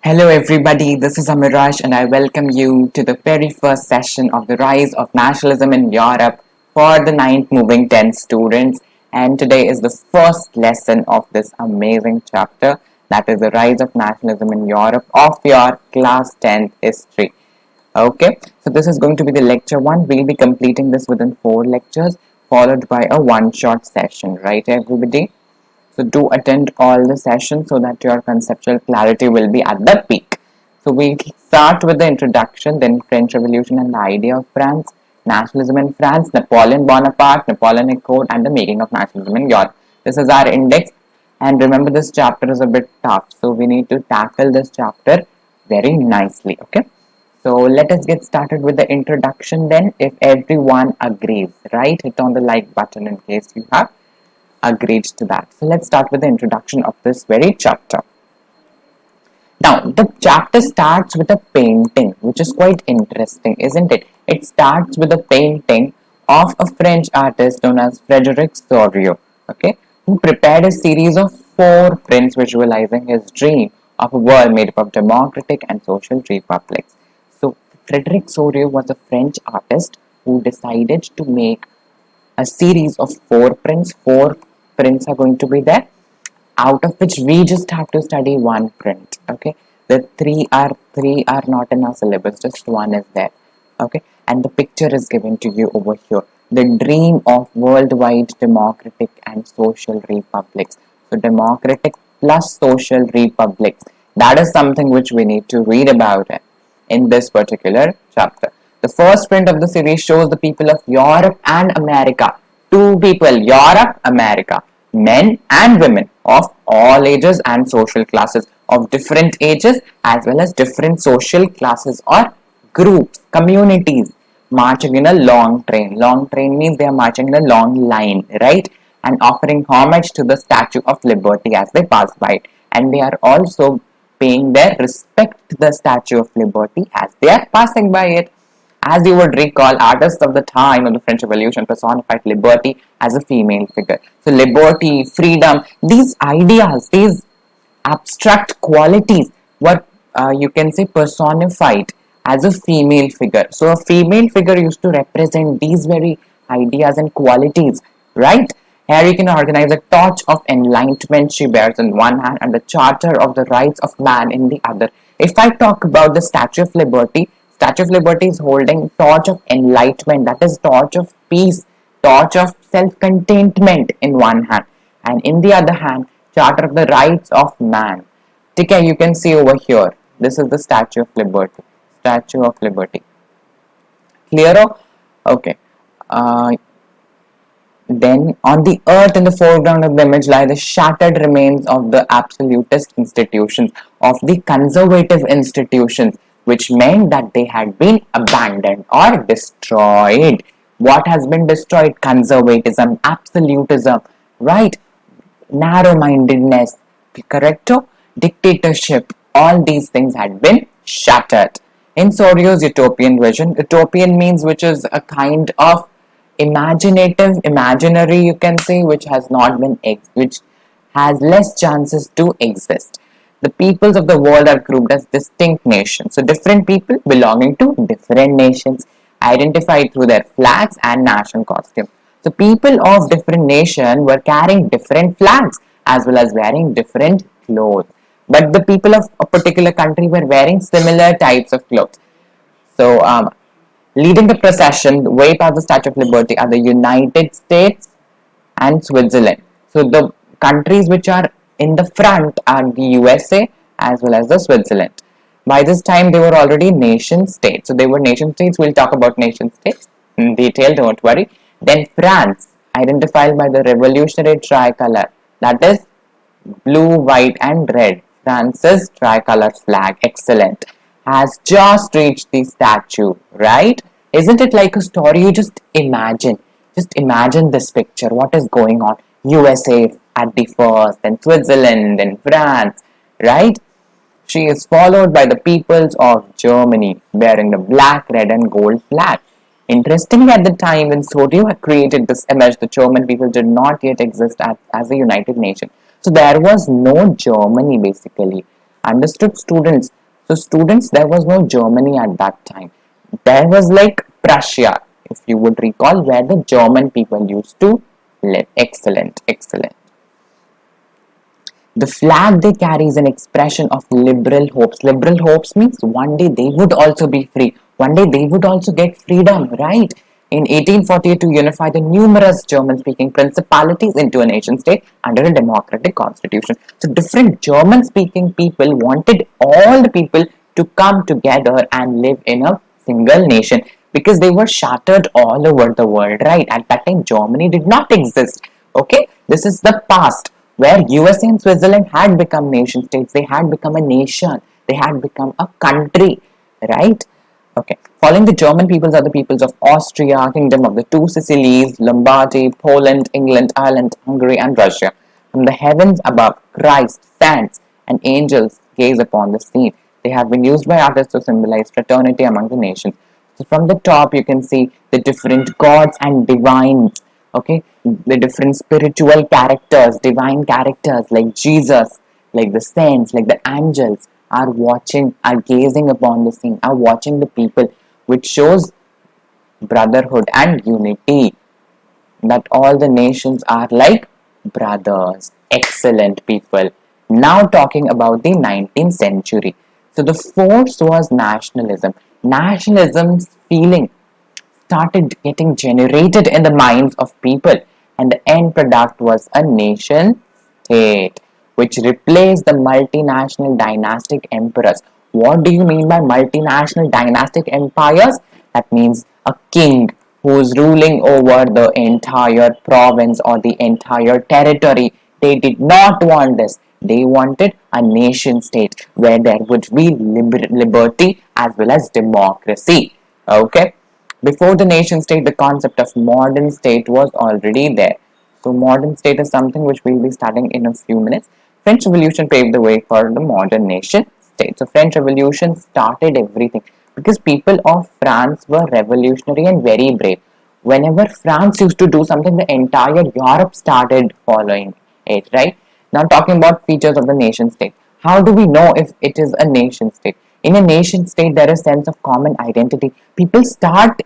Hello everybody, this is Amirash and I welcome you to the very first session of the Rise of Nationalism in Europe for the 9th Moving 10 students, and today is the first lesson of this amazing chapter, that is the Rise of Nationalism in Europe of your class 10th history. Okay, so this is going to be the lecture 1. We'll be completing this within 4 lectures followed by a one-shot session, right everybody? So do attend all the sessions so that your conceptual clarity will be at the peak. So we start with the introduction, then French Revolution and the idea of France, nationalism in France, Napoleon Bonaparte, Napoleonic Code, and the making of nationalism in Europe. This is our index, and remember this chapter is a bit tough, so we need to tackle this chapter very nicely. Okay. So let us get started with the introduction then. If everyone agrees, right? Hit on the like button in case you have agreed to that. So let's start with the introduction of this very chapter. Now, the chapter starts with a painting, which is quite interesting, isn't it? It starts with a painting of a French artist known as Frederic Sorio, okay, who prepared a series of 4 prints visualizing his dream of a world made up of democratic and social republics. So, Frederic Sorio was a French artist who decided to make a series of 4 prints. 4 prints are going to be there, out of which we just have to study 1 print. Okay, the three are not in our syllabus, just one is there. Okay, and the picture is given to you over here, the dream of worldwide democratic and social republics. So democratic plus social republics, that is something which we need to read about it in this particular chapter. The first print of the series shows the people of Europe and America. Two people, Europe, America, men and women of all ages and social classes, of different ages as well as different social classes or groups, communities, marching in a long train. Long train means they are marching in a long line, right? And offering homage to the Statue of Liberty as they pass by it. And they are also paying their respect to the Statue of Liberty as they are passing by it. As you would recall, artists of the time of the French Revolution personified liberty as a female figure. So liberty, freedom, these ideas, these abstract qualities were, you can say, personified as a female figure. So a female figure used to represent these very ideas and qualities, right? Here you can organize a torch of enlightenment she bears in one hand and the charter of the rights of man in the other. If I talk about the Statue of Liberty, Statue of Liberty is holding torch of enlightenment, that is torch of peace, torch of self-contentment in one hand, and in the other hand, Charter of the Rights of Man. Okay, you can see over here. This is the Statue of Liberty. Statue of Liberty. Clear? Okay. Then on the earth in the foreground of the image lie the shattered remains of the absolutist institutions, of the conservative institutions, which meant that they had been abandoned or destroyed. What has been destroyed? Conservatism, absolutism, right? Narrow-mindedness, correcto? Dictatorship, all these things had been shattered. In Sorio's utopian vision, utopian means which is a kind of imaginative, imaginary, you can say, which has not been, which has less chances to exist. The peoples of the world are grouped as distinct nations. So different people belonging to different nations, identified through their flags and national costume. So people of different nations were carrying different flags as well as wearing different clothes. But the people of a particular country were wearing similar types of clothes. So leading the procession way past the Statue of Liberty are the United States and Switzerland. So the countries which are in the front are the USA as well as the Switzerland. By this time, they were already nation states. So they were nation states. We'll talk about nation states in detail, don't worry. Then France, identified by the revolutionary tricolor, that is blue, white and red. France's tricolor flag, excellent, has just reached the statue, right? Isn't it like a story? You just imagine this picture, what is going on. USA at the first, then Switzerland, then France, right? She is followed by the peoples of Germany, bearing the black, red and gold flag. Interestingly, at the time when Sorio had created this image, the German people did not yet exist as a united nation. So there was no Germany basically. Understood, students? So students, there was no Germany at that time. There was like Prussia, if you would recall, where the German people used to live. Excellent, excellent. The flag they carry is an expression of liberal hopes. Liberal hopes means one day they would also be free. One day they would also get freedom, right? In 1848, to unify the numerous German-speaking principalities into a nation-state under a democratic constitution. So different German-speaking people wanted all the people to come together and live in a single nation because they were shattered all over the world, right? At that time, Germany did not exist. Okay, this is the past where USA and Switzerland had become nation states. They had become a nation. They had become a country, right? Okay. Following the German peoples are the peoples of Austria, Kingdom of the Two Sicilies, Lombardy, Poland, England, Ireland, Hungary, and Russia. From the heavens above, Christ, saints, and angels gaze upon the scene. They have been used by artists to symbolize fraternity among the nations. So from the top, you can see the different gods and divines. Okay, the different spiritual characters, divine characters like Jesus, like the saints, like the angels are watching, are gazing upon the scene, are watching the people, which shows brotherhood and unity, that all the nations are like brothers. Excellent, people. Now talking about the 19th century. So the force was nationalism. Nationalism's feeling started getting generated in the minds of people, and the end product was a nation state, which replaced the multinational dynastic emperors. What do you mean by multinational dynastic empires? That means a king who is ruling over the entire province or the entire territory. They did not want this. They wanted a nation state where there would be liberty as well as democracy. Okay. Before the nation state, the concept of modern state was already there. So modern state is something which we'll be studying in a few minutes. French Revolution paved the way for the modern nation state. So French Revolution started everything because people of France were revolutionary and very brave. Whenever France used to do something, the entire Europe started following it, right? Now talking about features of the nation state. How do we know if it is a nation state? In a nation state, there is a sense of common identity. People start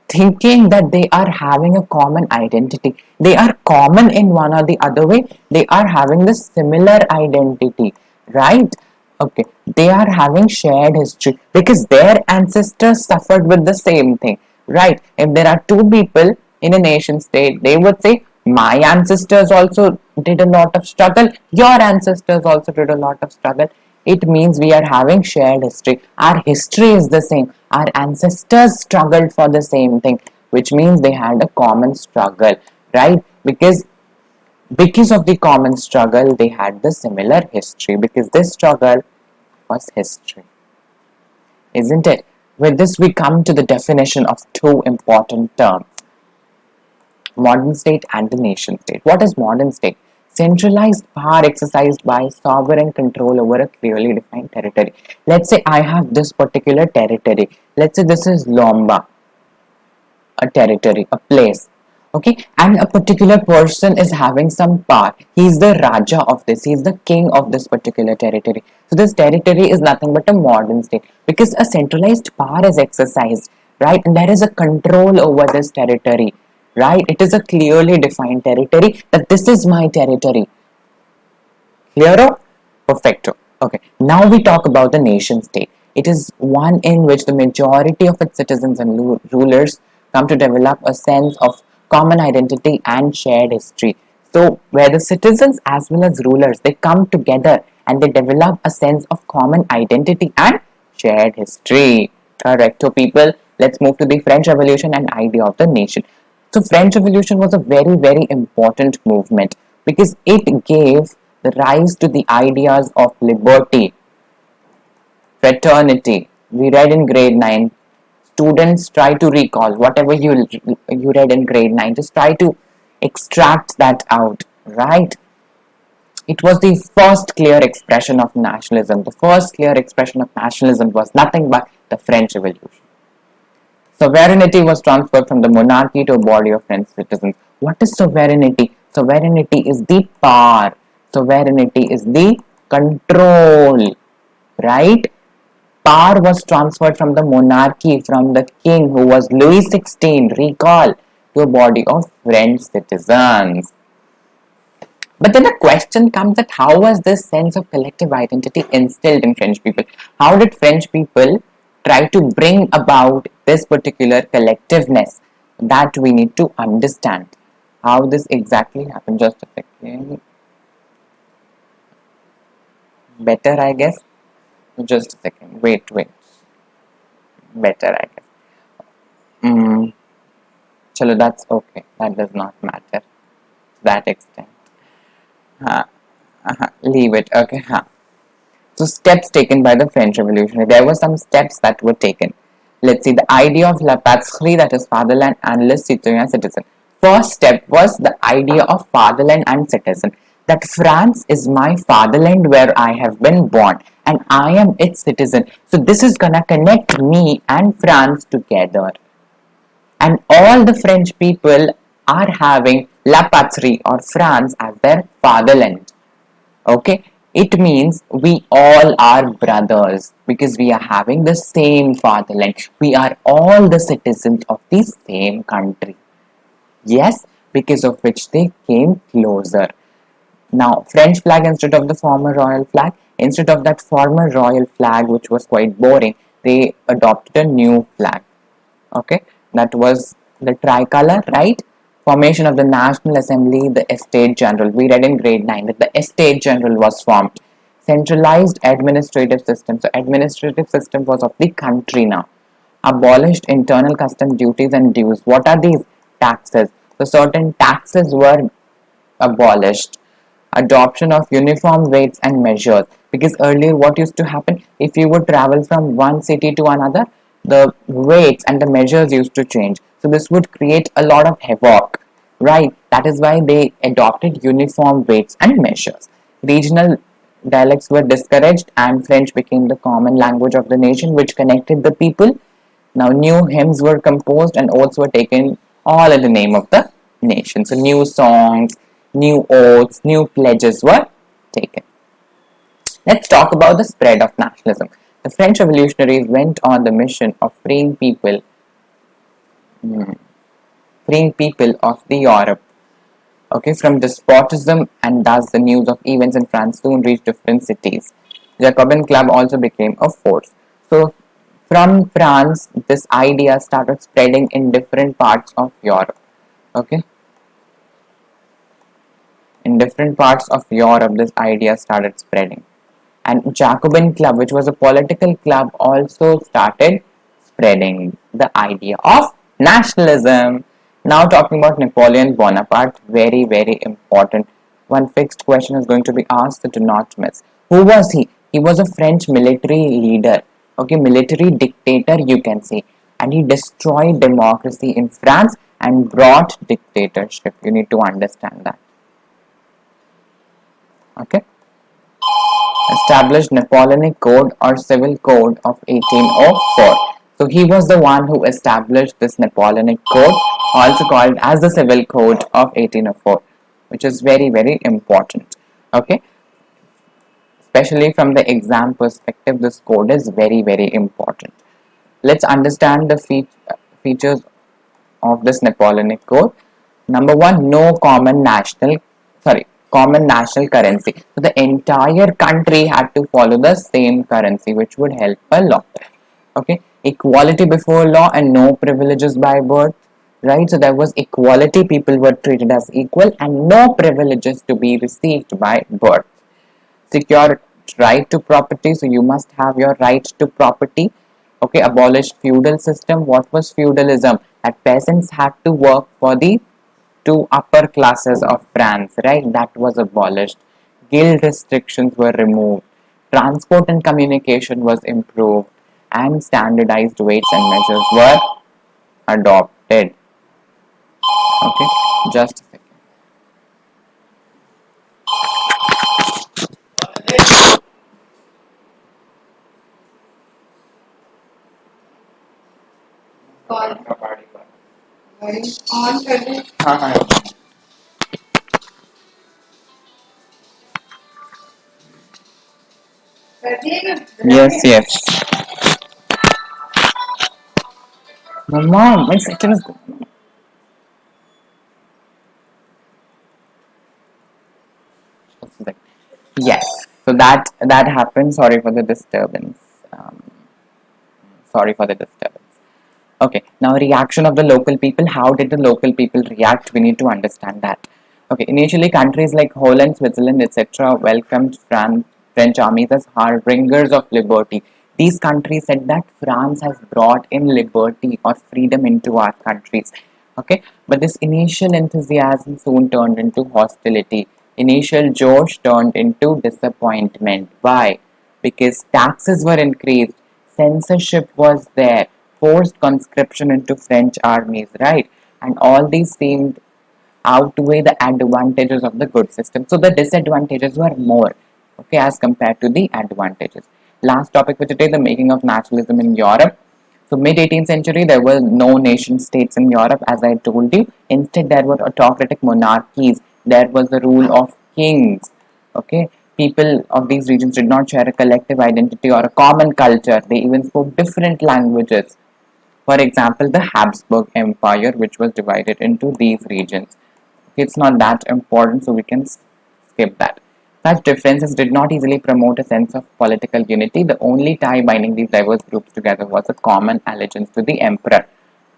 thinking that they are having a common identity. They are common in one or the other way. They are having the similar identity, right? Okay, they are having shared history because their ancestors suffered with the same thing, right? If there are two people in a nation state, they would say, my ancestors also did a lot of struggle, your ancestors also did a lot of struggle. It means we are having shared history. Our history is the same. Our ancestors struggled for the same thing, which means they had a common struggle, right? Because of the common struggle, they had the similar history because this struggle was history, isn't it? With this, we come to the definition of two important terms: modern state and the nation state. What is modern state? Centralized power exercised by sovereign control over a clearly defined territory. Let's say I have this particular territory. Let's say this is Lomba, a territory, a place. Okay, and a particular person is having some power. He's the Raja of this, he's the king of this particular territory. So this territory is nothing but a modern state because a centralized power is exercised, right? And there is a control over this territory, right? It is a clearly defined territory that this is my territory. Clear? Perfecto. Okay, now we talk about the nation state. It is one in which the majority of its citizens and rulers come to develop a sense of common identity and shared history. So, where the citizens as well as rulers, they come together and they develop a sense of common identity and shared history. Correct. So, people, let's move to the French Revolution and idea of the nation. So, French Revolution was a very, very important movement because it gave the rise to the ideas of liberty, fraternity. We read in grade 9. Students, try to recall whatever you read in grade 9. Just try to extract that out, right? It was the first clear expression of nationalism. The first clear expression of nationalism was nothing but the French Revolution. Sovereignty was transferred from the monarchy to a body of French citizens. What is sovereignty? Sovereignty is the power. Sovereignty is the control, right? Power was transferred from the monarchy, from the king, who was Louis XVI, recall, to a body of French citizens. But then the question comes that how was this sense of collective identity instilled in French people? How did French people try to bring about this particular collectiveness? That we need to understand. How this exactly happened. Just a second. Better, I guess. Just a second. Wait. Better, I guess. Mm, chalo, that's okay. That does not matter to that extent. Leave it. Okay. So steps taken by the French Revolution. There were some steps that were taken. Let's see, the idea of la patrie, that is fatherland, and le citoyen, citizen. First step was the idea of fatherland and citizen. That France is my fatherland where I have been born and I am its citizen. So this is gonna connect me and France together. And all the French people are having la patrie or France as their fatherland. Okay, it means we all are brothers because we are having the same fatherland. We are all the citizens of the same country. Yes, because of which they came closer. Now, French flag instead of the former royal flag, instead of that former royal flag, which was quite boring, they adopted a new flag. Okay, that was the tricolor, right? Formation of the National Assembly, the Estate General. We read in grade 9 that the Estate General was formed. Centralized administrative system. So administrative system was of the country now. Abolished internal custom duties and dues. What are these? Taxes. So certain taxes were abolished. Adoption of uniform weights and measures, because earlier what used to happen, if you would travel from one city to another, the weights and the measures used to change, so this would create a lot of havoc, right? That is why they adopted uniform weights and measures. Regional dialects were discouraged and French became the common language of the nation, which connected the people. Now new hymns were composed and oaths were taken, all in the name of the nation. So new songs, new oaths, new pledges were taken. Let's talk about the spread of nationalism. The French revolutionaries went on the mission of freeing people of the Europe, okay, from despotism, and thus the news of events in France soon reached different cities. Jacobin Club also became a force. So from France, this idea started spreading in different parts of Europe. Okay, in different parts of Europe, this idea started spreading. And Jacobin Club, which was a political club, also started spreading the idea of nationalism. Now talking about Napoleon Bonaparte, very important. One fixed question is going to be asked, so do not miss. Who was he? He was a French military leader, okay, military dictator, you can say, and he destroyed democracy in France and brought dictatorship. You need to understand that. Okay, established Napoleonic Code or Civil Code of 1804. So he was the one who established this Napoleonic Code, also called as the Civil Code of 1804, which is very important. Okay, especially from the exam perspective, this code is very important. Let's understand the features of this Napoleonic Code. Number one, no common national currency. So the entire country had to follow the same currency, which would help a lot. Okay, equality before law and no privileges by birth. Right, so there was equality, people were treated as equal, and no privileges to be received by birth. Secure right to property, so you must have your right to property. Okay, abolished feudal system. What was feudalism? That peasants had to work for the two upper classes of France, right? That was abolished. Guild restrictions were removed. Transport and communication was improved, and standardized weights and measures were adopted. Okay, just a second. हाँ हाँ Yes, yes. Mom, my section is good. Yes. So that happened. Sorry for the disturbance. Um, Sorry for the disturbance. Okay, now reaction of the local people. How did the local people react? We need to understand that. Okay, initially countries like Holland, Switzerland, etc. welcomed French armies as harbingers of liberty. These countries said that France has brought in liberty or freedom into our countries. Okay, but this initial enthusiasm soon turned into hostility. Initial josh turned into disappointment. Why? Because taxes were increased, censorship was there, forced conscription into French armies, right? And all these seemed outweigh the advantages of the good system. So the disadvantages were more, okay, as compared to the advantages. Last topic for today, the making of nationalism in Europe. So mid 18th century, there were no nation states in Europe, as I told you. Instead, there were autocratic monarchies. There was the rule of kings. Okay, people of these regions did not share a collective identity or a common culture. They even spoke different languages. For example, the Habsburg Empire, which was divided into these regions. It's not that important, so we can skip that. Such differences did not easily promote a sense of political unity. The only tie binding these diverse groups together was a common allegiance to the emperor.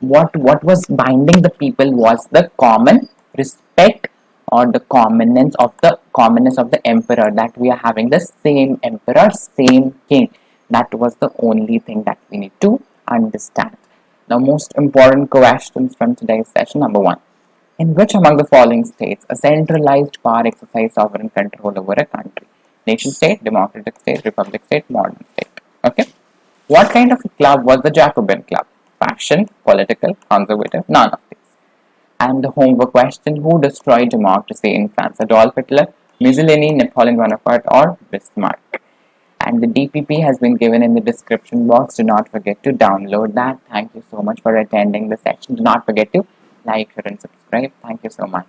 What was binding the people was the common respect or the commonness of the emperor, that we are having the same emperor, same king. That was the only thing that we need to understand. Now, most important questions from today's session. Number one, in which among the following states a centralized power exercise sovereign control over a country? Nation state, democratic state, republic state, modern state. Okay. What kind of a club was the Jacobin Club? Faction, political, conservative, none of these. And the homework question, who destroyed democracy in France? Adolf Hitler, Mussolini, Napoleon Bonaparte, or Bismarck? And the DPP has been given in the description box. Do not forget to download that. Thank you so much for attending the session. Do not forget to like, share, and subscribe. Thank you so much.